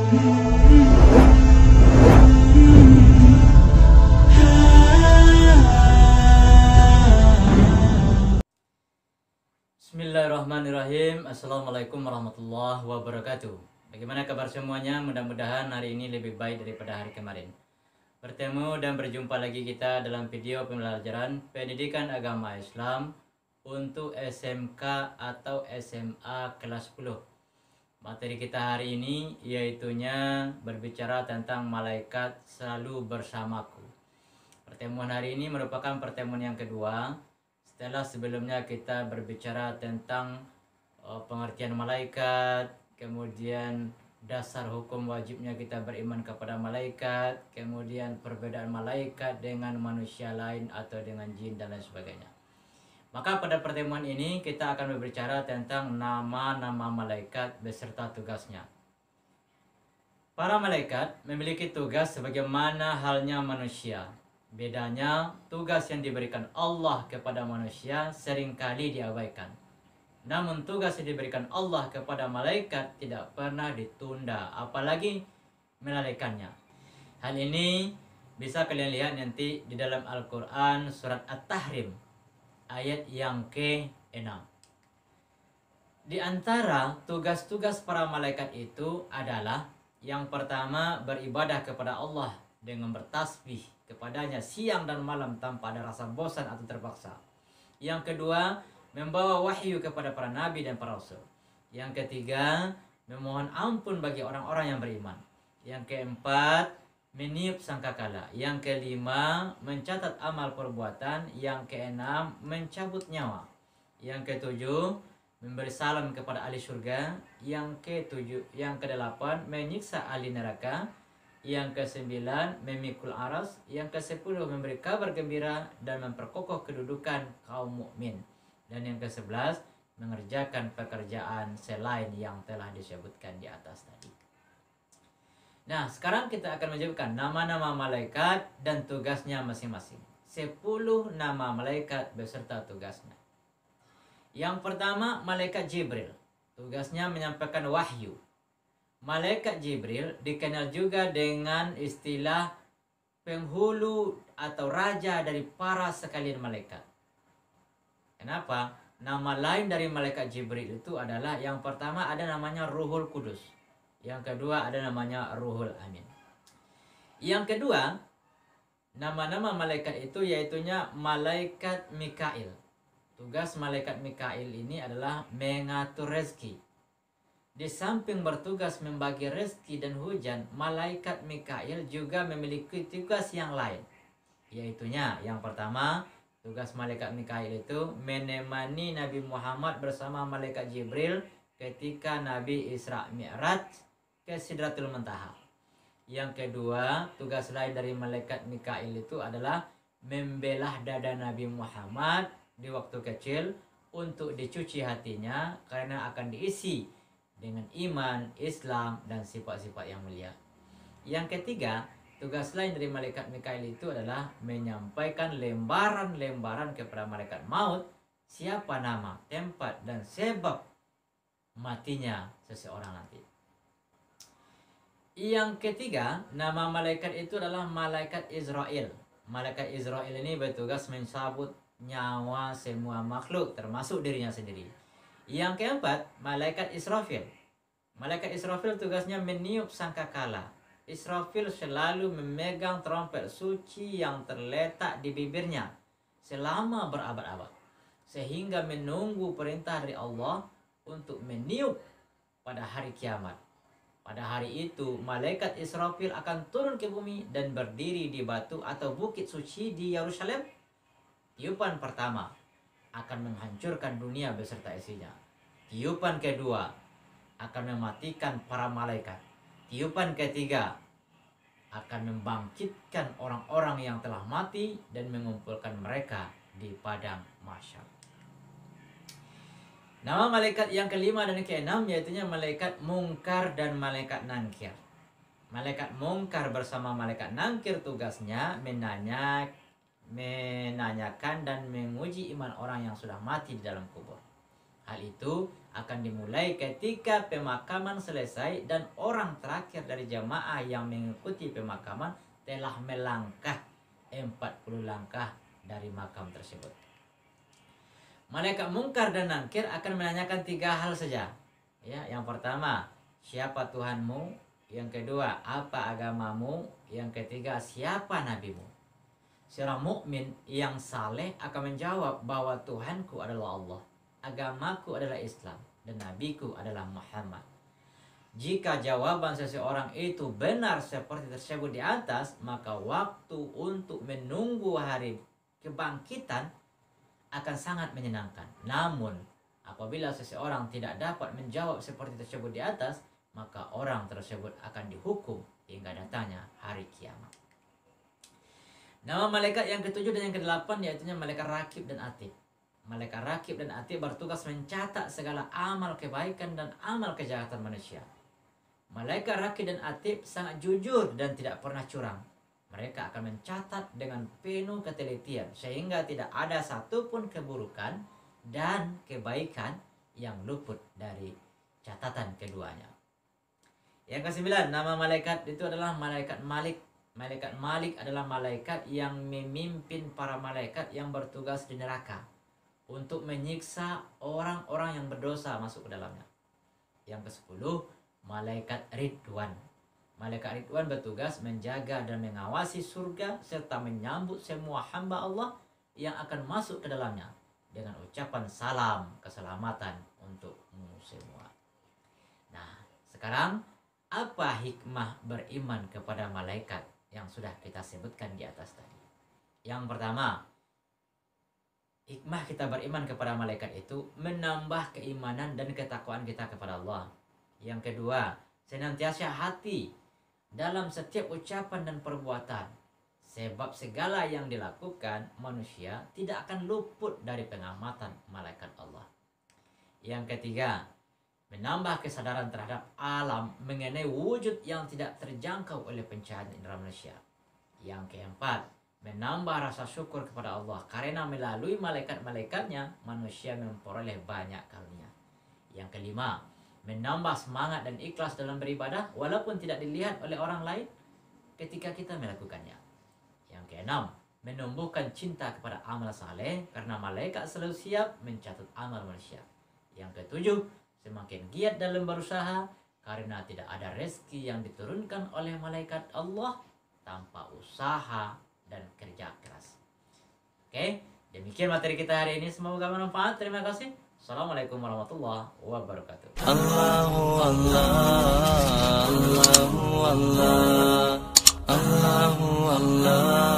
Bismillahirrahmanirrahim. Assalamualaikum warahmatullahi wabarakatuh. Bagaimana kabar semuanya? Mudah-mudahan hari ini lebih baik daripada hari kemarin. Bertemu dan berjumpa lagi kita dalam video pembelajaran pendidikan agama Islam untuk SMK atau SMA kelas 10. Materi kita hari ini yaitunya berbicara tentang malaikat selalu bersamaku. Pertemuan hari ini merupakan pertemuan yang kedua. Setelah sebelumnya kita berbicara tentang pengertian malaikat, kemudian dasar hukum wajibnya kita beriman kepada malaikat, kemudian perbedaan malaikat dengan manusia lain atau dengan jin dan lain sebagainya. Maka pada pertemuan ini kita akan berbicara tentang nama-nama malaikat beserta tugasnya. Para malaikat memiliki tugas sebagaimana halnya manusia. Bedanya, tugas yang diberikan Allah kepada manusia seringkali diabaikan. Namun tugas yang diberikan Allah kepada malaikat tidak pernah ditunda, apalagi melalaikannya. Hal ini bisa kalian lihat nanti di dalam Al-Quran surat At-Tahrim ayat yang ke-6. Di antara tugas-tugas para malaikat itu adalah yang pertama, beribadah kepada Allah dengan bertasbih kepadanya siang dan malam tanpa ada rasa bosan atau terpaksa. Yang kedua, membawa wahyu kepada para nabi dan para rasul. Yang ketiga, memohon ampun bagi orang-orang yang beriman. Yang keempat, meniup sangkakala. Yang kelima, mencatat amal perbuatan. Yang keenam, mencabut nyawa. Yang ketujuh, memberi salam kepada ahli surga. Yang kedelapan, menyiksa ahli neraka. Yang ke-9 memikul aras, yang ke-10 memberi kabar gembira dan memperkokoh kedudukan kaum mukmin, dan yang ke-11 mengerjakan pekerjaan selain yang telah disebutkan di atas tadi. Nah, sekarang kita akan menyebutkan nama-nama malaikat dan tugasnya masing-masing. 10 nama malaikat beserta tugasnya. Yang pertama, malaikat Jibril. Tugasnya menyampaikan wahyu. Malaikat Jibril dikenal juga dengan istilah penghulu atau raja dari para sekalian malaikat. Kenapa? Nama lain dari malaikat Jibril itu adalah, yang pertama ada namanya Ruhul Kudus. Yang kedua ada namanya Ruhul Amin. Yang kedua, nama-nama malaikat itu yaitunya malaikat Mikail. Tugas malaikat Mikail ini adalah mengatur rezeki. Di samping bertugas membagi rezeki dan hujan, malaikat Mikail juga memiliki tugas yang lain. Yaitunya, yang pertama, tugas malaikat Mikail itu menemani Nabi Muhammad bersama malaikat Jibril ketika Nabi Isra Mi'raj ke Sidratul Muntaha. Yang kedua, tugas lain dari malaikat Mikail itu adalah membelah dada Nabi Muhammad di waktu kecil untuk dicuci hatinya karena akan diisi dengan iman, Islam, dan sifat-sifat yang mulia. Yang ketiga, tugas lain dari malaikat Mikail itu adalah menyampaikan lembaran-lembaran kepada malaikat maut siapa nama, tempat, dan sebab matinya seseorang nanti. Yang ketiga, nama malaikat itu adalah malaikat Israel. Malaikat Israel ini bertugas mencabut nyawa semua makhluk termasuk dirinya sendiri. Yang keempat, malaikat Israfil. Malaikat Israfil tugasnya meniup sangkakala. Israfil selalu memegang trompet suci yang terletak di bibirnya selama berabad-abad, sehingga menunggu perintah dari Allah untuk meniup pada hari kiamat. Pada hari itu, malaikat Israfil akan turun ke bumi dan berdiri di batu atau bukit suci di Yerusalem. Tiupan pertama akan menghancurkan dunia beserta isinya. Tiupan kedua akan mematikan para malaikat. Tiupan ketiga akan membangkitkan orang-orang yang telah mati dan mengumpulkan mereka di padang mahsyar. Nama malaikat yang kelima dan keenam yaitunya malaikat Mungkar dan malaikat Nangkir. Malaikat Mungkar bersama malaikat Nangkir tugasnya menanyakan dan menguji iman orang yang sudah mati di dalam kubur. Hal itu akan dimulai ketika pemakaman selesai dan orang terakhir dari jamaah yang mengikuti pemakaman telah melangkah 40 langkah dari makam tersebut. Malaikat mungkar dan nakir akan menanyakan 3 hal saja. Ya, yang pertama, siapa Tuhanmu? Yang kedua, apa agamamu? Yang ketiga, siapa nabimu? Seorang mukmin yang saleh akan menjawab bahwa Tuhanku adalah Allah, agamaku adalah Islam, dan nabiku adalah Muhammad. Jika jawaban seseorang itu benar seperti tersebut di atas, maka waktu untuk menunggu hari kebangkitan akan sangat menyenangkan. Namun, apabila seseorang tidak dapat menjawab seperti tersebut di atas, maka orang tersebut akan dihukum hingga datangnya hari kiamat. Nama malaikat yang ketujuh dan yang kedelapan yaitu malaikat Raqib dan Atid. Malaikat Raqib dan Atid bertugas mencatat segala amal kebaikan dan amal kejahatan manusia. Malaikat Raqib dan Atid sangat jujur dan tidak pernah curang. Mereka akan mencatat dengan penuh ketelitian sehingga tidak ada satupun keburukan dan kebaikan yang luput dari catatan keduanya. Yang kesembilan, nama malaikat itu adalah malaikat Malik. Malaikat Malik adalah malaikat yang memimpin para malaikat yang bertugas di neraka untuk menyiksa orang-orang yang berdosa masuk ke dalamnya. Yang ke-10, malaikat Ridwan. Malaikat Ridwan bertugas menjaga dan mengawasi surga serta menyambut semua hamba Allah yang akan masuk ke dalamnya dengan ucapan salam keselamatan untukmu semua. Nah, sekarang apa hikmah beriman kepada malaikat yang sudah kita sebutkan di atas tadi? Yang pertama, hikmah kita beriman kepada malaikat itu menambah keimanan dan ketakwaan kita kepada Allah. Yang kedua, senantiasa hati dalam setiap ucapan dan perbuatan, sebab segala yang dilakukan manusia tidak akan luput dari pengamatan malaikat Allah. Yang ketiga, menambah kesadaran terhadap alam mengenai wujud yang tidak terjangkau oleh pencahayaan indera manusia. Yang keempat, menambah rasa syukur kepada Allah karena melalui malaikat-malaikatnya manusia memperoleh banyak karunia. Yang kelima, menambah semangat dan ikhlas dalam beribadah walaupun tidak dilihat oleh orang lain ketika kita melakukannya. Yang keenam, menumbuhkan cinta kepada amal saleh karena malaikat selalu siap mencatat amal manusia. Yang ketujuh, semakin giat dalam berusaha karena tidak ada rezeki yang diturunkan oleh malaikat Allah tanpa usaha dan kerja keras. Oke, demikian materi kita hari ini, semoga bermanfaat. Terima kasih. Assalamualaikum warahmatullahi wabarakatuh. Allahu Allah, Allahu Allah, Allahu Allah.